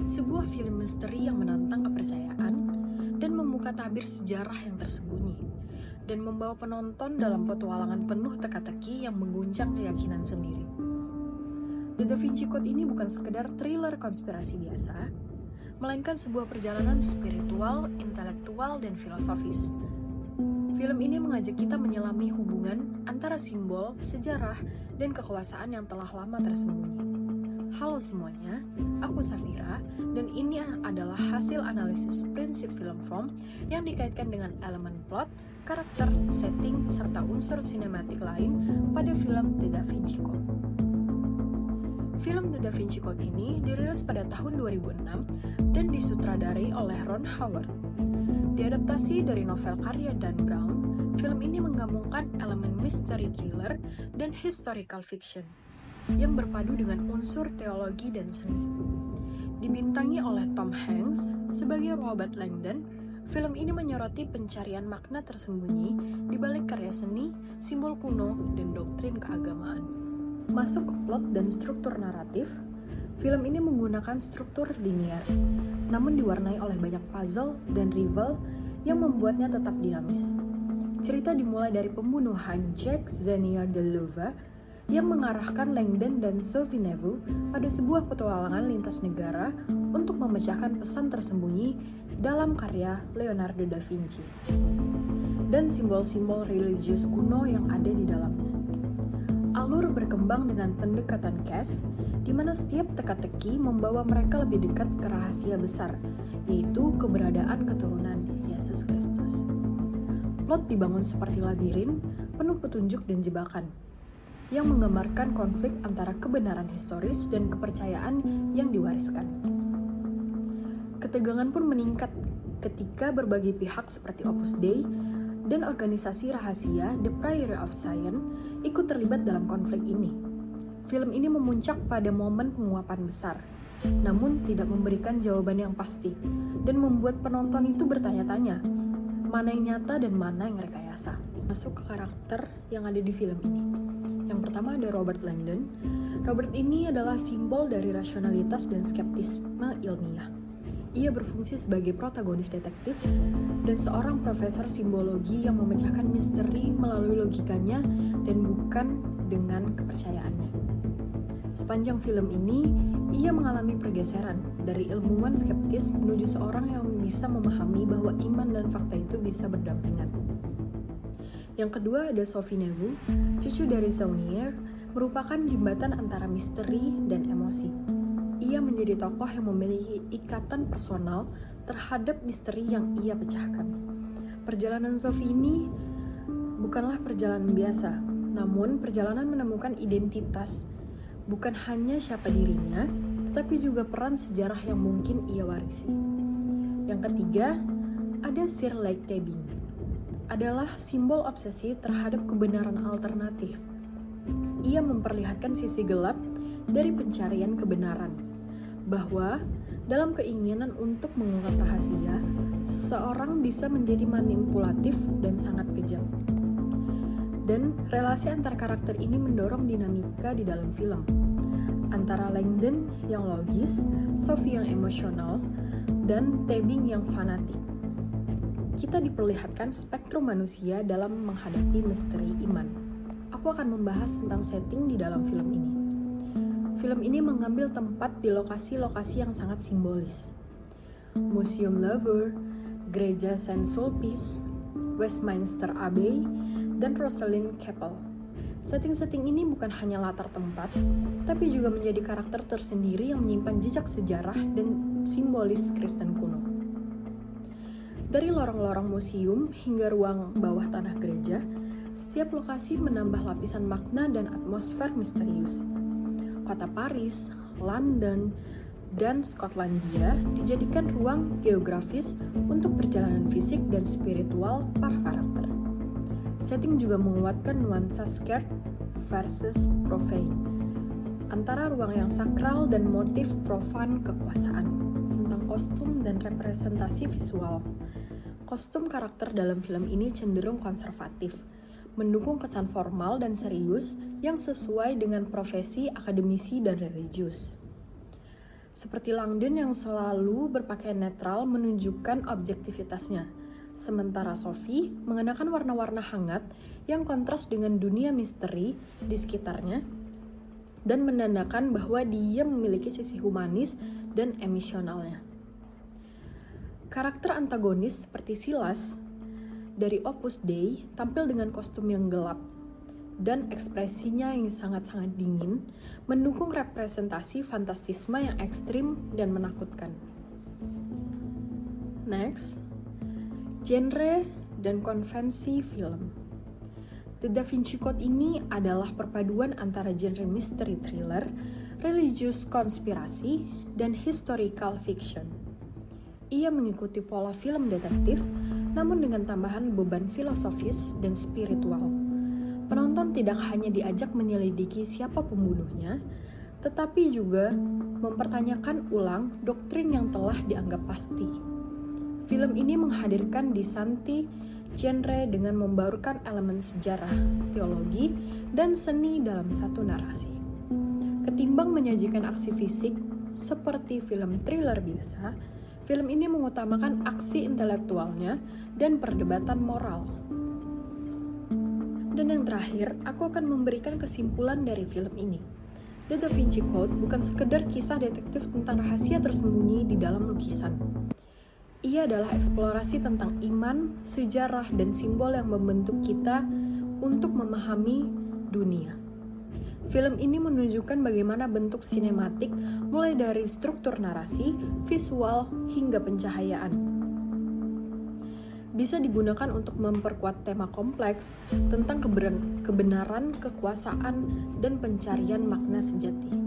sebuah film misteri yang menantang kepercayaan dan membuka tabir sejarah yang tersembunyi, dan membawa penonton dalam petualangan penuh teka-teki yang mengguncang keyakinan sendiri. The Da Vinci Code ini bukan sekedar thriller konspirasi biasa, melainkan sebuah perjalanan spiritual, intelektual, dan filosofis. Film ini mengajak kita menyelami hubungan antara simbol, sejarah, dan kekuasaan yang telah lama tersembunyi. Halo semuanya, aku Safira, dan ini adalah hasil analisis prinsip film form yang dikaitkan dengan elemen plot, karakter, setting, serta unsur sinematik lain pada film The Da Vinci Code. Film The Da Vinci Code ini dirilis pada tahun 2006 dan disutradarai oleh Ron Howard. Diadaptasi dari novel karya Dan Brown, film ini menggabungkan elemen mystery thriller dan historical fiction yang berpadu dengan unsur teologi dan seni. Dibintangi oleh Tom Hanks sebagai Robert Langdon, film ini menyoroti pencarian makna tersembunyi di balik karya seni, simbol kuno, dan doktrin keagamaan. Masuk ke plot dan struktur naratif, film ini menggunakan struktur linier, namun diwarnai oleh banyak puzzle dan rival yang membuatnya tetap dinamis. Cerita dimulai dari pembunuhan Jacques Zenier de Louve yang mengarahkan Langdon dan Sophie Neveu pada sebuah petualangan lintas negara untuk memecahkan pesan tersembunyi dalam karya Leonardo da Vinci dan simbol-simbol religius kuno yang ada di dalamnya. Alur berkembang dengan pendekatan cast, di mana setiap teka-teki membawa mereka lebih dekat ke rahasia besar, yaitu keberadaan keturunan Yesus Kristus. Plot dibangun seperti labirin, penuh petunjuk dan jebakan, yang menggambarkan konflik antara kebenaran historis dan kepercayaan yang diwariskan. Ketegangan pun meningkat ketika berbagai pihak seperti Opus Dei dan organisasi rahasia The Priory of Science ikut terlibat dalam konflik ini. Film ini memuncak pada momen penguapan besar, namun tidak memberikan jawaban yang pasti, dan membuat penonton itu bertanya-tanya, mana yang nyata dan mana yang rekayasa. Masuk ke karakter yang ada di film ini. Yang pertama ada Robert Langdon. Robert ini adalah simbol dari rasionalitas dan skeptisme ilmiah. Ia berfungsi sebagai protagonis detektif dan seorang profesor simbologi yang memecahkan misteri melalui logikanya dan bukan dengan kepercayaannya. Sepanjang film ini, ia mengalami pergeseran dari ilmuwan skeptis menuju seorang yang bisa memahami bahwa iman dan fakta itu bisa berdampingan. Yang kedua ada Sophie Neveu, cucu dari Saunier, merupakan jembatan antara misteri dan emosi. Ia menjadi tokoh yang memiliki ikatan personal terhadap misteri yang ia pecahkan. Perjalanan Sophie ini bukanlah perjalanan biasa, namun perjalanan menemukan identitas, bukan hanya siapa dirinya, tetapi juga peran sejarah yang mungkin ia warisi. Yang ketiga, ada Sir Lake Tebing. Adalah simbol obsesi terhadap kebenaran alternatif. Ia memperlihatkan sisi gelap dari pencarian kebenaran, bahwa dalam keinginan untuk mengungkap rahasia, seseorang bisa menjadi manipulatif dan sangat kejam. Dan relasi antar karakter ini mendorong dinamika di dalam film, antara Langdon yang logis, Sophie yang emosional, dan Tebing yang fanatik. Kita diperlihatkan spektrum manusia dalam menghadapi misteri iman. Aku akan membahas tentang setting di dalam film ini. Film ini mengambil tempat di lokasi-lokasi yang sangat simbolis. Museum Louvre, Gereja Saint Sulpice, Westminster Abbey, dan Rosslyn Chapel. Setting-setting ini bukan hanya latar tempat, tapi juga menjadi karakter tersendiri yang menyimpan jejak sejarah dan simbolis Kristen kuno. Dari lorong-lorong museum hingga ruang bawah tanah gereja, setiap lokasi menambah lapisan makna dan atmosfer misterius. Kota Paris, London, dan Skotlandia dijadikan ruang geografis untuk perjalanan fisik dan spiritual para karakter. Setting juga menguatkan nuansa sacred versus profane, antara ruang yang sakral dan motif profan kekuasaan. Tentang kostum dan representasi visual, kostum karakter dalam film ini cenderung konservatif, mendukung kesan formal dan serius yang sesuai dengan profesi akademisi dan religius. seperti Langdon yang selalu berpakaian netral menunjukkan objektivitasnya, sementara Sophie mengenakan warna-warna hangat yang kontras dengan dunia misteri di sekitarnya dan menandakan bahwa dia memiliki sisi humanis dan emosionalnya. Karakter antagonis seperti Silas dari Opus Dei tampil dengan kostum yang gelap dan ekspresinya yang sangat-sangat dingin, mendukung representasi fantastisme yang ekstrim dan menakutkan. Next, genre dan konvensi film. The Da Vinci Code ini adalah perpaduan antara genre mystery thriller, religious konspirasi, dan historical fiction. Ia mengikuti pola film detektif, namun dengan tambahan beban filosofis dan spiritual. Penonton tidak hanya diajak menyelidiki siapa pembunuhnya, tetapi juga mempertanyakan ulang doktrin yang telah dianggap pasti. Film ini menghadirkan disanti genre dengan membaurkan elemen sejarah, teologi, dan seni dalam satu narasi. Ketimbang menyajikan aksi fisik seperti film thriller biasa, film ini mengutamakan aksi intelektualnya dan perdebatan moral. Dan yang terakhir, aku akan memberikan kesimpulan dari film ini. The Da Vinci Code bukan sekedar kisah detektif tentang rahasia tersembunyi di dalam lukisan. Ia adalah eksplorasi tentang iman, sejarah, dan simbol yang membentuk kita untuk memahami dunia. Film ini menunjukkan bagaimana bentuk sinematik mulai dari struktur narasi, visual, hingga pencahayaan bisa digunakan untuk memperkuat tema kompleks tentang kebenaran, kekuasaan, dan pencarian makna sejati.